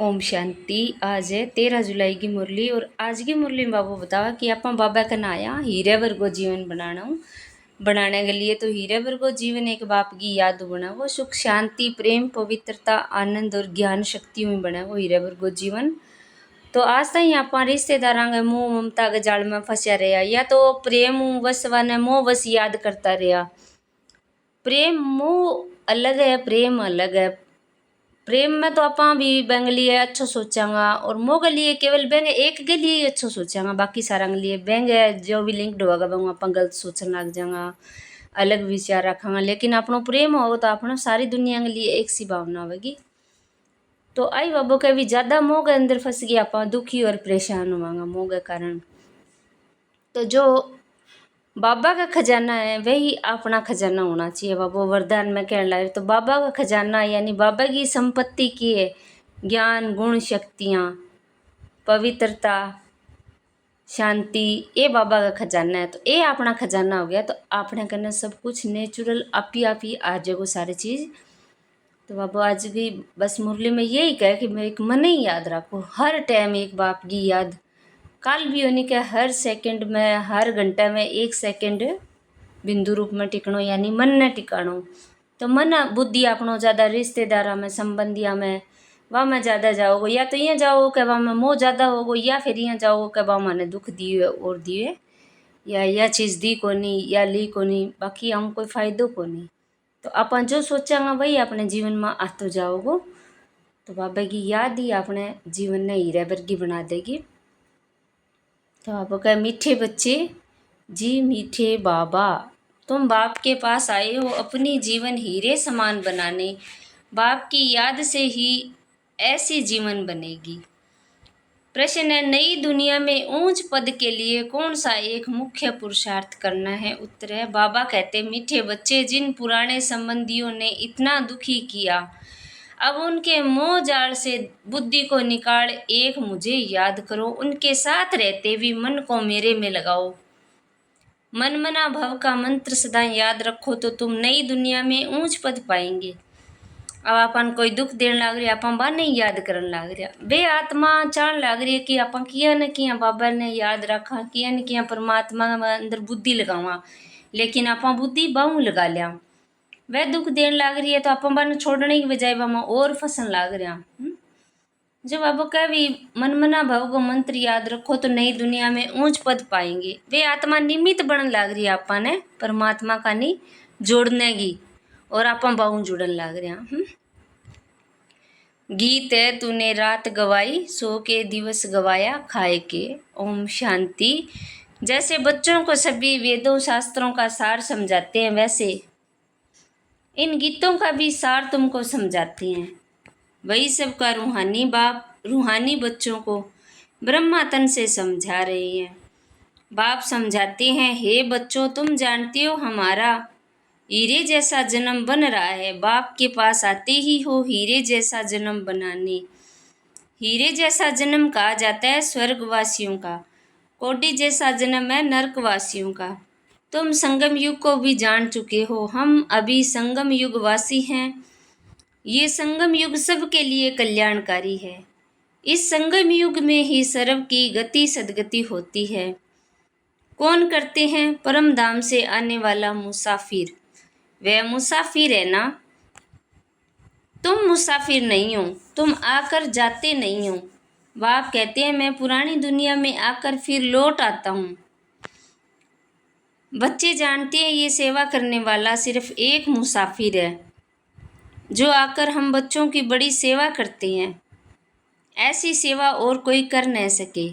ओम शांति। आज है 13 जुलाई की मुरली और आज की मुरली में बाबू बतावा कि आप बाबा का नाया हीरे वर्गो जीवन बनाने के लिए तो हीरे वर्गो जीवन एक बाप की याद बना वो सुख शांति प्रेम पवित्रता आनंद और ज्ञान शक्ति में बना वो हीरे वर्गो जीवन। तो आज तक आप रिश्तेदारा के मोह ममता के जाल में फंसा रहा या तो प्रेम वश व मोह वश याद करता रहा। प्रेम मोह अलग है, प्रेम अलग है। प्रेम में तो अपा भी बैंक लिए अच्छो सोचांगा और मोह के लिए केवल बैंक एक के लिए ही अच्छो सोचांगा, बाकी सारा के लिए बैंक है जो भी लिंक्ड होगा वो आप गलत सोचने लग जाएगा, अलग विचार रखांगा। लेकिन अपनो प्रेम हो तो अपना सारी दुनिया के लिए एक सी भावना होगी। तो आई बाबू के भी ज़्यादा मोह के अंदर फंस गया आप दुखी और परेशान होवांगा मोह के कारण। तो जो बाबा का खजाना है वही अपना खजाना होना चाहिए। बाबा वरदान में कहने लगे तो बाबा का खजाना यानी बाबा की संपत्ति की है ज्ञान गुण शक्तियाँ पवित्रता शांति, ये बाबा का खजाना है। तो ये अपना खजाना हो गया। तो आपने करना सब कुछ नेचुरल आप ही आ जाएगो सारी चीज़। तो बाबा आज भी बस मुरली में यही कहे कि मैं एक मन ही याद रखो, हर टाइम एक बाप की याद काल भी होने के हर सेकंड में हर घंटे में एक सेकंड बिंदु रूप में टिकणो यानी मन ने टिकाणो। तो मन बुद्धि अपनो ज़्यादा रिश्तेदारा में संबंधिया में वहाँ में ज़्यादा जाओगे या तो यहाँ जाओ कि वहाँ में मोह ज़्यादा होगो या फिर यहाँ जाओ कि वहाँ मैंने दुख दिए और दिए या यह चीज़ दी को नहीं या ली को नहीं, बाकी हम कोई फ़ायदो को नहीं। तो अपन जो सोचांगा वही अपने जीवन में आते जाओगो। तो बाबा की याद ही अपने जीवन ने हीरे वर्गी बना देगी। तो आप कहे मीठे बच्चे जी मीठे बाबा, तुम बाप के पास आए हो अपनी जीवन हीरे समान बनाने। बाप की याद से ही ऐसी जीवन बनेगी। प्रश्न है नई दुनिया में ऊंच पद के लिए कौन सा एक मुख्य पुरुषार्थ करना है। उत्तर है बाबा कहते मीठे बच्चे जिन पुराने संबंधियों ने इतना दुखी किया अब उनके मोह जाल से बुद्धि को निकाल एक मुझे याद करो। उनके साथ रहते भी मन को मेरे में लगाओ। मन मना भव का मंत्र सदा याद रखो तो तुम नई दुनिया में ऊंच पद पाएंगे। अब अपन कोई दुख देने लग रही अपन बा नहीं याद करने लग रहा बे आत्मा चाहने लग रही है कि अपन किया न किया बाबा ने याद रखा किया न किया परमात्मा अंदर बुद्धि लगावा, लेकिन अपन बुद्धि बहु लगा लिया वह दुख देने लग रही है तो अपन बन छोड़ने की बजाय वह और फसल लग रहा। जो बाबा कह भी मन मना भव को मंत्र याद रखो तो नई दुनिया में ऊंच पद पाएंगे। वे आत्मा निमित्त बनने लग रही है आपा ने परमात्मा का नहीं जोड़ने की और अपन बहु जुड़न लग रहा। गीत है तूने रात गवाई सो के दिवस गवाया खाए के। ओम शांति। जैसे बच्चों को सभी वेदों शास्त्रों का सार समझाते हैं वैसे इन गीतों का भी सार तुमको समझाते हैं। वही सबका रूहानी बाप रूहानी बच्चों को ब्रह्मा तन से समझा रहे हैं। बाप समझाते हैं हे बच्चों तुम जानते हो हमारा हीरे जैसा जन्म बन रहा है। बाप के पास आते ही हो हीरे जैसा जन्म बनाने। हीरे जैसा जन्म कहा जाता है स्वर्गवासियों का, कोटि जैसा जन्म है नरकवासियों का। तुम संगम युग को भी जान चुके हो, हम अभी संगम युग वासी हैं। ये संगम युग सबके लिए कल्याणकारी है। इस संगम युग में ही सर्व की गति सदगति होती है। कौन करते हैं परम धाम से आने वाला मुसाफिर, वह मुसाफिर है ना। तुम मुसाफिर नहीं हो, तुम आकर जाते नहीं हो। बाप कहते हैं मैं पुरानी दुनिया में आकर फिर लौट आता हूँ। बच्चे जानते हैं ये सेवा करने वाला सिर्फ एक मुसाफिर है जो आकर हम बच्चों की बड़ी सेवा करते हैं। ऐसी सेवा और कोई कर न सके।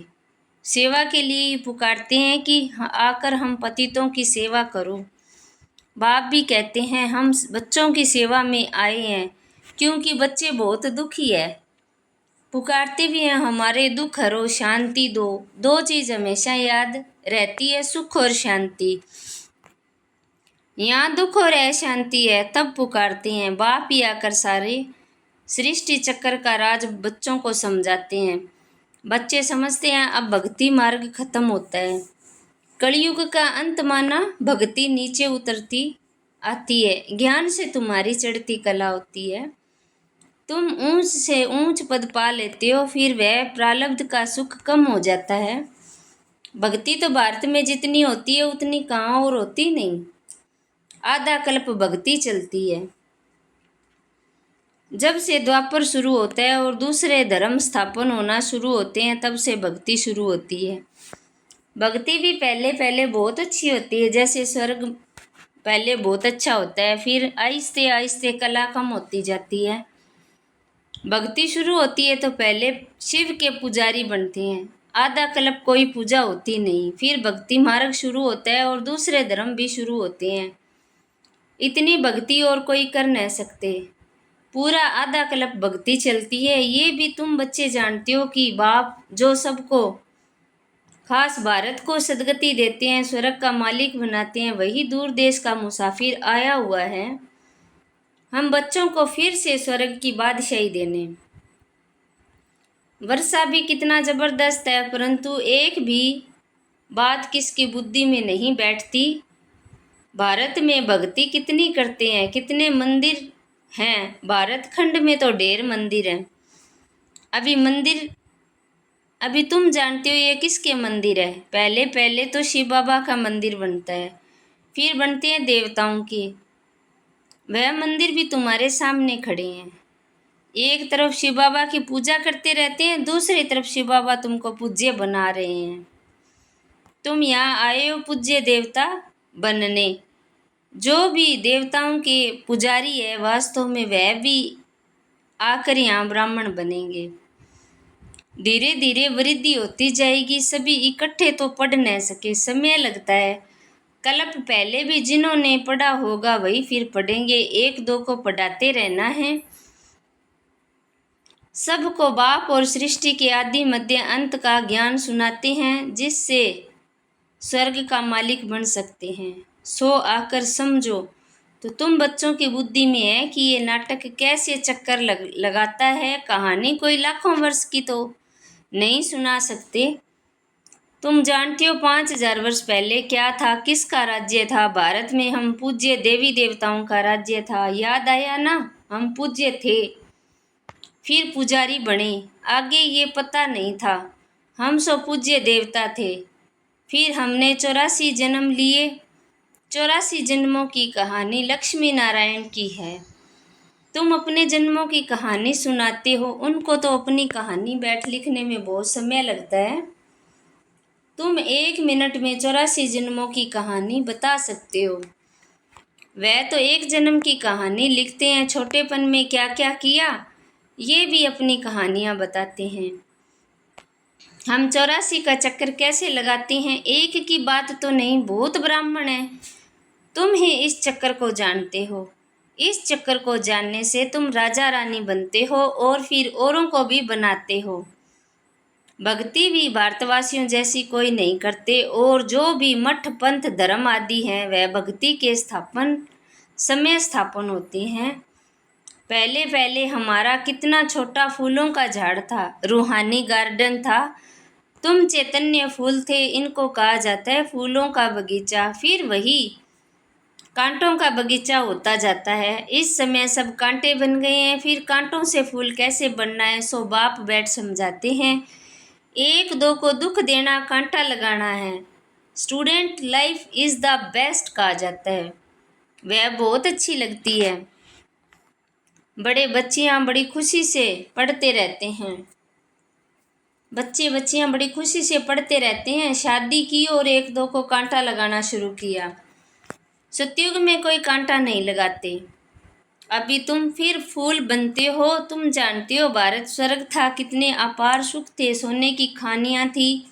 सेवा के लिए ही पुकारते हैं कि आकर हम पतितों की सेवा करो। बाप भी कहते हैं हम बच्चों की सेवा में आए हैं क्योंकि बच्चे बहुत दुखी है। पुकारते भी हैं हमारे दुख हरो शांति दो। दो चीज़ हमेशा याद रहती है सुख और शांति। यहाँ दुख और अशांति है तब पुकारते हैं। बाप ही आकर सारे सृष्टि चक्र का राज बच्चों को समझाते हैं। बच्चे समझते हैं अब भक्ति मार्ग खत्म होता है। कलयुग का अंत माना भक्ति नीचे उतरती आती है। ज्ञान से तुम्हारी चढ़ती कला होती है। तुम ऊंच से ऊंच पद पा लेते हो, फिर वह प्रारब्ध का सुख कम हो जाता है। भक्ति तो भारत में जितनी होती है उतनी कहाँ और होती नहीं। आधा कल्प भक्ति चलती है। जब से द्वापर शुरू होता है और दूसरे धर्म स्थापन होना शुरू होते हैं, तब से भक्ति शुरू होती है। भक्ति भी पहले पहले बहुत अच्छी होती है, जैसे स्वर्ग पहले बहुत अच्छा होता है, फिर आहिस्ते आहिस्ते कला कम होती जाती है। भक्ति शुरू होती है तो पहले शिव के पुजारी बनते हैं, आधा कल्प कोई पूजा होती नहीं, फिर भक्ति मार्ग शुरू होता है और दूसरे धर्म भी शुरू होते हैं। इतनी भक्ति और कोई कर नहीं सकते। पूरा आधा कल्प भक्ति चलती है। ये भी तुम बच्चे जानते हो कि बाप जो सबको, खास भारत को सदगति देते हैं, स्वर्ग का मालिक बनाते हैं, वही दूर देश का मुसाफिर आया हुआ है हम बच्चों को फिर से स्वर्ग की बादशाही देने। वर्षा भी कितना जबरदस्त है, परंतु एक भी बात किसकी बुद्धि में नहीं बैठती। भारत में भक्ति कितनी करते हैं, कितने मंदिर हैं। भारत खंड में तो ढेर मंदिर हैं। अभी तुम जानते हो ये किसके मंदिर है। पहले पहले तो शिव बाबा का मंदिर बनता है, फिर बनते हैं देवताओं के। वह मंदिर भी तुम्हारे सामने खड़े हैं। एक तरफ शिव बाबा की पूजा करते रहते हैं, दूसरी तरफ शिव बाबा तुमको पूज्य बना रहे हैं। तुम यहाँ आए हो पूज्य देवता बनने। जो भी देवताओं के पुजारी है, वास्तव में वह भी आकर यहाँ ब्राह्मण बनेंगे। धीरे धीरे वृद्धि होती जाएगी। सभी इकट्ठे तो पढ़ नहीं सके, समय लगता है। कल्प पहले भी जिन्होंने पढ़ा होगा वही फिर पढ़ेंगे। एक दो को पढ़ाते रहना है। सबको बाप और सृष्टि के आदि मध्य अंत का ज्ञान सुनाते हैं, जिससे स्वर्ग का मालिक बन सकते हैं। सो आकर समझो। तो तुम बच्चों की बुद्धि में है कि ये नाटक कैसे चक्कर लगाता है। कहानी कोई लाखों वर्ष की तो नहीं सुना सकते। तुम जानते हो 5000 वर्ष पहले क्या था, किसका राज्य था। भारत में हम पूज्य देवी देवताओं का राज्य था। याद आया ना, हम पूज्य थे, फिर पुजारी बने। आगे ये पता नहीं था। हम सो पूज्य देवता थे, फिर हमने 84 जन्म लिए। 84 जन्मों की कहानी लक्ष्मी नारायण की है। तुम अपने जन्मों की कहानी सुनाते हो, उनको तो अपनी कहानी बैठ लिखने में बहुत समय लगता है। तुम 1 मिनट में 84 जन्मों की कहानी बता सकते हो। वह तो एक जन्म की कहानी लिखते हैं। छोटेपन में क्या क्या किया, ये भी अपनी कहानियाँ बताते हैं। हम 84 का चक्कर कैसे लगाते हैं, एक की बात तो नहीं, बहुत ब्राह्मण है। तुम ही इस चक्कर को जानते हो। इस चक्कर को जानने से तुम राजा रानी बनते हो और फिर औरों को भी बनाते हो। भक्ति भी भारतवासियों जैसी कोई नहीं करते। और जो भी मठ पंथ धर्म आदि हैं, वह भक्ति के समय स्थापन होते हैं। पहले पहले हमारा कितना छोटा फूलों का झाड़ था, रूहानी गार्डन था। तुम चैतन्य फूल थे, इनको कहा जाता है फूलों का बगीचा। फिर वही कांटों का बगीचा होता जाता है। इस समय सब कांटे बन गए हैं। फिर कांटों से फूल कैसे बनना है, सो बाप बैठ समझाते हैं। एक दो को दुख देना कांटा लगाना है। Student life is the best कहा जाता है। वह बहुत अच्छी लगती है। बड़े बच्चियाँ बड़ी खुशी से पढ़ते रहते हैं। बच्चियाँ बड़ी खुशी से पढ़ते रहते हैं। शादी की और एक दो को कांटा लगाना शुरू किया। सतयुग में कोई कांटा नहीं लगाते। अभी तुम फिर फूल बनते हो। तुम जानते हो भारत स्वर्ग था, कितने अपार सुख थे, सोने की खानियाँ थी।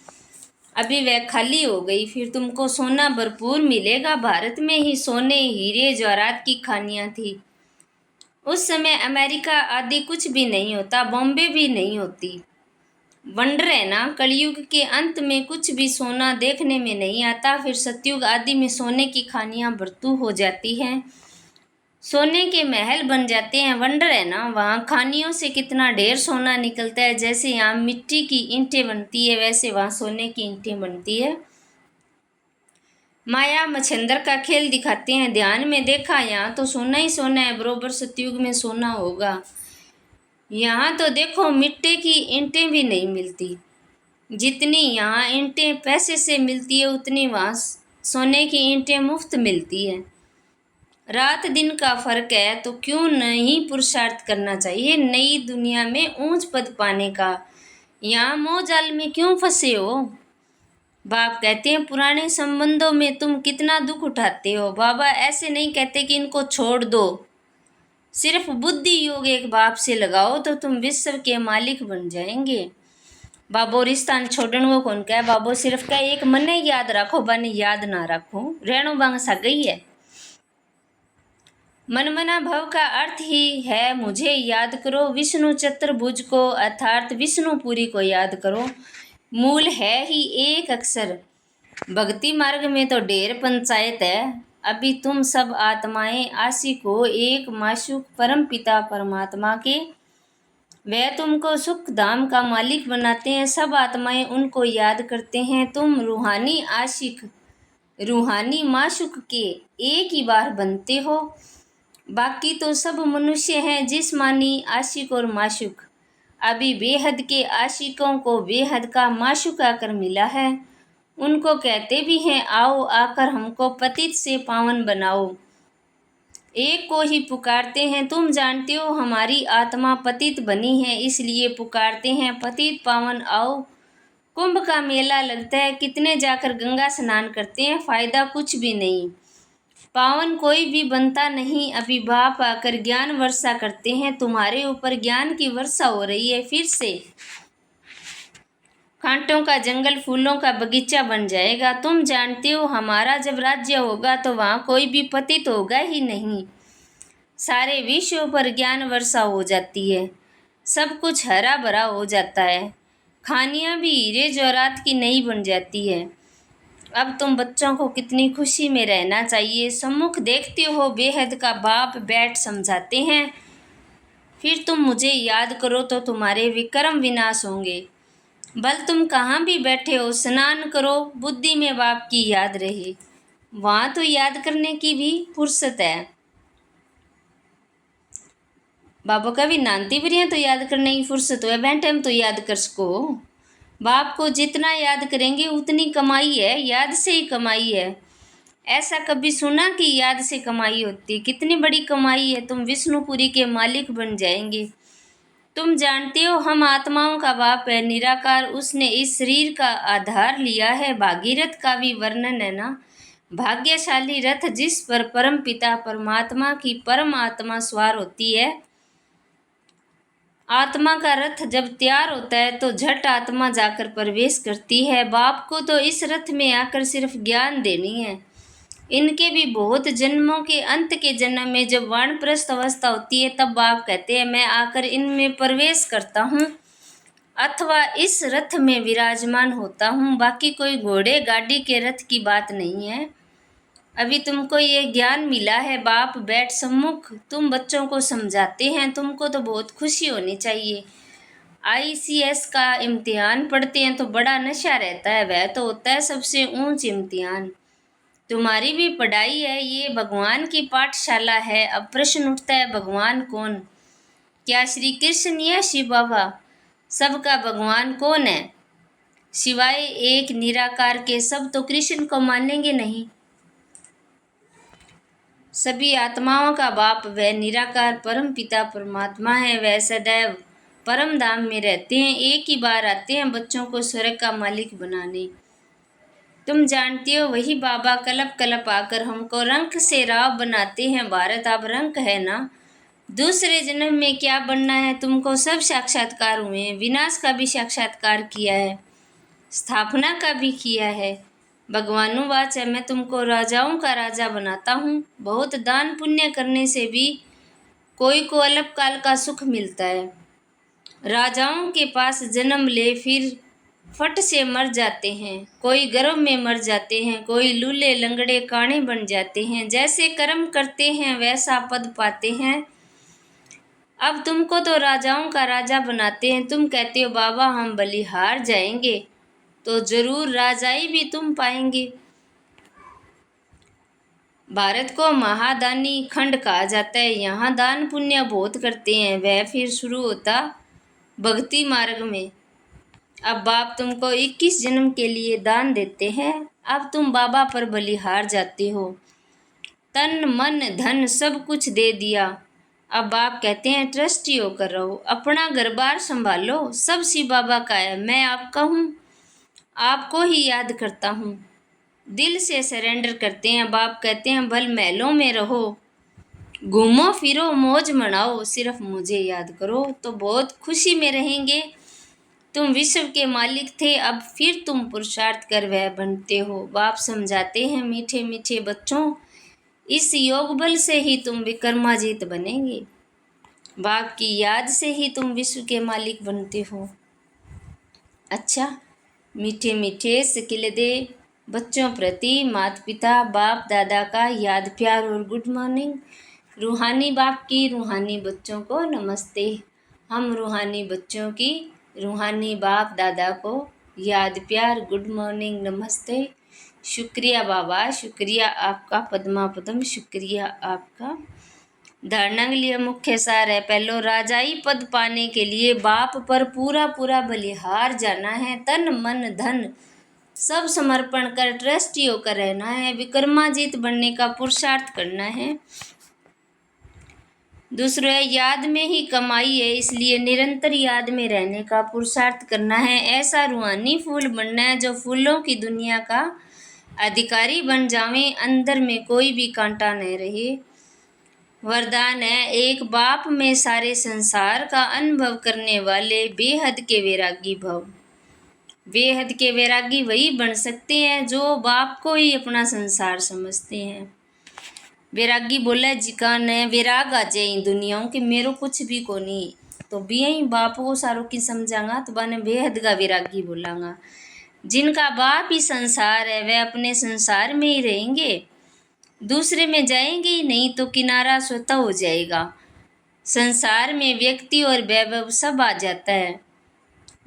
अभी वह खाली हो गई। फिर तुमको सोना भरपूर मिलेगा। भारत में ही सोने हीरे जवाहरात की खानियाँ थी। उस समय अमेरिका आदि कुछ भी नहीं होता, बॉम्बे भी नहीं होती। वंडर है ना, कलयुग के अंत में कुछ भी सोना देखने में नहीं आता। फिर सतयुग आदि में सोने की खानियाँ भरतू हो जाती हैं, सोने के महल बन जाते हैं। वंडर है ना, वहाँ खानियों से कितना ढेर सोना निकलता है। जैसे यहाँ मिट्टी की ईंटें बनती है, वैसे वहाँ सोने की ईंटें बनती है। माया मच्छंदर का खेल दिखाते हैं। ध्यान में देखा, यहाँ तो सोना ही सोना है, बरोबर सतयुग में सोना होगा। यहाँ तो देखो मिट्टी की ईंटें भी नहीं मिलती। जितनी यहाँ ईंटें पैसे से मिलती है उतनी वहाँ सोने की ईंटें मुफ्त मिलती है। रात दिन का फर्क है तो क्यों नहीं पुरुषार्थ करना चाहिए नई दुनिया में ऊंच पद पाने का। यहाँ मोह जाल में क्यों फंसे हो। बाप कहते हैं पुराने संबंधों में तुम कितना दुख उठाते हो। बाबा ऐसे नहीं कहते कि इनको छोड़ दो, सिर्फ बुद्धि योग एक बाप से लगाओ तो तुम विश्व के मालिक बन जाएंगे। बाबो रिश्ता छोड़न वो कौन कह, बाबो सिर्फ कह एक मन याद रखो बने याद ना रखो रहनो बांग सा गई है। मनमना भव का अर्थ ही है मुझे याद करो, विष्णु चतुर्भुज को अर्थात विष्णुपुरी को याद करो। मूल है ही एक अक्षर। भक्ति मार्ग में तो ढेर पंचायत है। अभी तुम सब आत्माएं आशिको एक माशूक परम पिता परमात्मा के, वह तुमको सुख धाम का मालिक बनाते हैं। सब आत्माएं उनको याद करते हैं। तुम रूहानी आशिक रूहानी माशूक के एक ही बार बनते हो। बाकी तो सब मनुष्य हैं जिस्मानी आशिक और माशूक। अभी बेहद के आशिकों को बेहद का माशूक आकर मिला है। उनको कहते भी हैं आओ आकर हमको पतित से पावन बनाओ। एक को ही पुकारते हैं। तुम जानते हो हमारी आत्मा पतित बनी है इसलिए पुकारते हैं पतित पावन आओ। कुंभ का मेला लगता है, कितने जाकर गंगा स्नान करते हैं, फायदा कुछ भी नहीं। पावन कोई भी बनता नहीं। अभी बाप आकर ज्ञान वर्षा करते हैं। तुम्हारे ऊपर ज्ञान की वर्षा हो रही है फिर से। कांटों का जंगल फूलों का बगीचा बन जाएगा। तुम जानते हो हमारा जब राज्य होगा तो वहाँ कोई भी पतित होगा ही नहीं। सारे विश्व पर ज्ञान वर्षा हो जाती है। सब कुछ हरा भरा हो जाता है। खानियाँ भी हीरे जवाहरात की नहीं बन जाती है। अब तुम बच्चों को कितनी खुशी में रहना चाहिए। सम्मुख देखते हो बेहद का बाप बैठ समझाते हैं। फिर तुम मुझे याद करो तो तुम्हारे विक्रम विनाश होंगे। बल तुम कहाँ भी बैठे हो स्नान करो, बुद्धि में बाप की याद रहे। वहाँ तो याद करने की भी फुर्सत है। बाबा का भी नानती बरिया तो याद करने की फुर्सत हो, वह टाइम तो याद कर सको। बाप को जितना याद करेंगे उतनी कमाई है, याद से ही कमाई है। ऐसा कभी सुना कि याद से कमाई होती? कितनी बड़ी कमाई है। तुम विष्णुपुरी के मालिक बन जाएंगे। तुम जानते हो हम आत्माओं का बाप है निराकार। उसने इस शरीर का आधार लिया है। भागीरथ का भी वर्णन है ना, भाग्यशाली रथ जिस पर परम पिता परमात्मा की परम आत्मा सवार होती है। आत्मा का रथ जब तैयार होता है तो झट आत्मा जाकर प्रवेश करती है। बाप को तो इस रथ में आकर सिर्फ ज्ञान देनी है। इनके भी बहुत जन्मों के अंत के जन्म में जब वानप्रस्थ अवस्था होती है तब बाप कहते हैं मैं आकर इनमें प्रवेश करता हूँ अथवा इस रथ में विराजमान होता हूँ। बाकी कोई घोड़े गाड़ी के रथ की बात नहीं है। अभी तुमको ये ज्ञान मिला है। बाप बैठ सम्मुख तुम बच्चों को समझाते हैं। तुमको तो बहुत खुशी होनी चाहिए। ICS का इम्तिहान पढ़ते हैं तो बड़ा नशा रहता है। वह तो होता है सबसे ऊंच इम्तिहान। तुम्हारी भी पढ़ाई है, ये भगवान की पाठशाला है। अब प्रश्न उठता है भगवान कौन? क्या श्री कृष्ण या शिव बाबा? सबका भगवान कौन है? सिवाय एक निराकार के सब तो कृष्ण को मानेंगे नहीं। सभी आत्माओं का बाप वह निराकार परम पिता परमात्मा है। वह सदैव परम धाम में रहते हैं। एक ही बार आते हैं बच्चों को स्वर्ग का मालिक बनाने। तुम जानते हो वही बाबा कलप कलप आकर हमको रंक से राव बनाते हैं। भारत अब रंक है ना, दूसरे जन्म में क्या बनना है तुमको सब साक्षात्कार हुए हैं। विनाश का भी साक्षात्कार किया है, स्थापना का भी किया है। भगवानुवाच है मैं तुमको राजाओं का राजा बनाता हूँ। बहुत दान पुण्य करने से भी कोई को अल्पकाल का सुख मिलता है। राजाओं के पास जन्म ले फिर फट से मर जाते हैं। कोई गर्भ में मर जाते हैं, कोई लूले लंगड़े काणे बन जाते हैं। जैसे कर्म करते हैं वैसा पद पाते हैं। अब तुमको तो राजाओं का राजा बनाते हैं। तुम कहते हो बाबा हम बलिहार जाएंगे तो जरूर राजाई भी तुम पाएंगे। भारत को महादानी खंड कहा जाता है। यहाँ दान पुण्य बहुत करते हैं। वह फिर शुरू होता भक्ति मार्ग में। अब बाप तुमको 21 जन्म के लिए दान देते हैं। अब तुम बाबा पर बलिहार जाते हो। तन मन धन सब कुछ दे दिया। अब बाप कहते हैं ट्रस्टी होकर रहो, अपना घर बार संभालो, सब शिव बाबा का है, मैं आपका हूँ, आपको ही याद करता हूँ। दिल से सरेंडर करते हैं। बाप कहते हैं भल महलों में रहो, घूमो फिरो मौज मनाओ, सिर्फ मुझे याद करो तो बहुत खुशी में रहेंगे। तुम विश्व के मालिक थे, अब फिर तुम पुरुषार्थ कर वह बनते हो। बाप समझाते हैं मीठे मीठे बच्चों, इस योग बल से ही तुम विक्रमाजीत बनेंगे। बाप की याद से ही तुम विश्व के मालिक बनते हो। अच्छा, मीठे मीठे सिकिलदे बच्चों प्रति माता पिता बाप दादा का याद प्यार और गुड मॉर्निंग। रूहानी बाप की रूहानी बच्चों को नमस्ते। हम रूहानी बच्चों की रूहानी बाप दादा को याद प्यार गुड मॉर्निंग नमस्ते। शुक्रिया बाबा, शुक्रिया आपका पद्मा पद्म, शुक्रिया आपका। धारणा के लिए मुख्य सार है। पहलो, राजाई पद पाने के लिए बाप पर पूरा पूरा बलिहार जाना है। तन मन धन सब समर्पण कर ट्रस्टी होकर रहना है। विक्रमाजीत बनने का पुरुषार्थ करना है। दूसरा है याद में ही कमाई है, इसलिए निरंतर याद में रहने का पुरुषार्थ करना है। ऐसा रूहानी फूल बनना है जो फूलों की दुनिया का अधिकारी बन जावे, अंदर में कोई भी कांटा न रहे। वरदान है एक बाप में सारे संसार का अनुभव करने वाले बेहद के वैरागी भव। बेहद के वैरागी वही बन सकते हैं जो बाप को ही अपना संसार समझते हैं। वैरागी बोला जिका ने वैराग आ जाए दुनियाओं कि मेरो कुछ भी को नहीं, तो भी यही बाप को सारों की समझांगा तो बाने बेहद का वैरागी बोलांगा। जिनका बाप ही संसार है वह अपने संसार में ही रहेंगे, दूसरे में जाएंगे ही नहीं, तो किनारा स्वतः हो जाएगा। संसार में व्यक्ति और वैभव सब आ जाता है।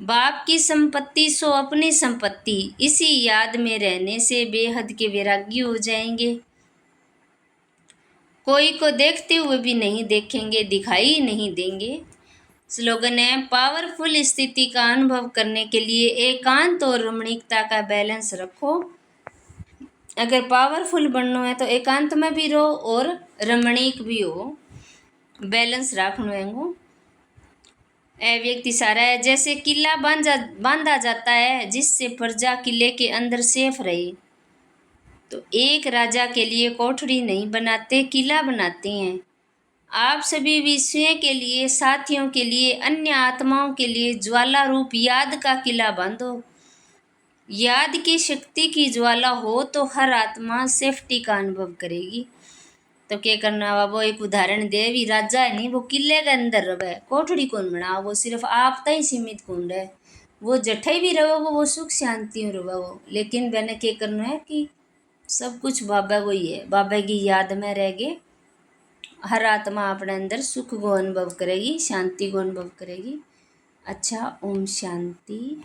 बाप की संपत्ति सो अपनी संपत्ति, इसी याद में रहने से बेहद के वैरागी हो जाएंगे। कोई को देखते हुए भी नहीं देखेंगे, दिखाई नहीं देंगे। स्लोगन है पावरफुल स्थिति का अनुभव करने के लिए एकांत और रमणीकता का बैलेंस रखो। अगर पावरफुल बनना है तो एकांत में भी रहो और रमणीक भी हो, बैलेंस रखना है। ए व्यक्ति सारा है जैसे किला बांधा जाता है जिससे प्रजा किले के अंदर सेफ रहे, तो एक राजा के लिए कोठरी नहीं बनाते, किला बनाते हैं। आप सभी विषयों के लिए, साथियों के लिए, अन्य आत्माओं के लिए ज्वाला रूप याद का किला बांधो। याद की शक्ति की ज्वाला हो तो हर आत्मा सेफ्टी का अनुभव करेगी। तो क्या करना हुआ, वो एक उदाहरण दे, भी राजा है नहीं, वो किले के अंदर रहे, कोठड़ी कौन बना, वो सिर्फ आप तक सीमित कौन रहे, वो जठे भी रहोगे वो सुख शांति में रहो। लेकिन मैंने क्या करना है कि सब कुछ बाबा को ही है, बाबा की याद में रह गए हर आत्मा अपने अंदर सुख को अनुभव करेगी, शांति को अनुभव करेगी। अच्छा, ओम शांति।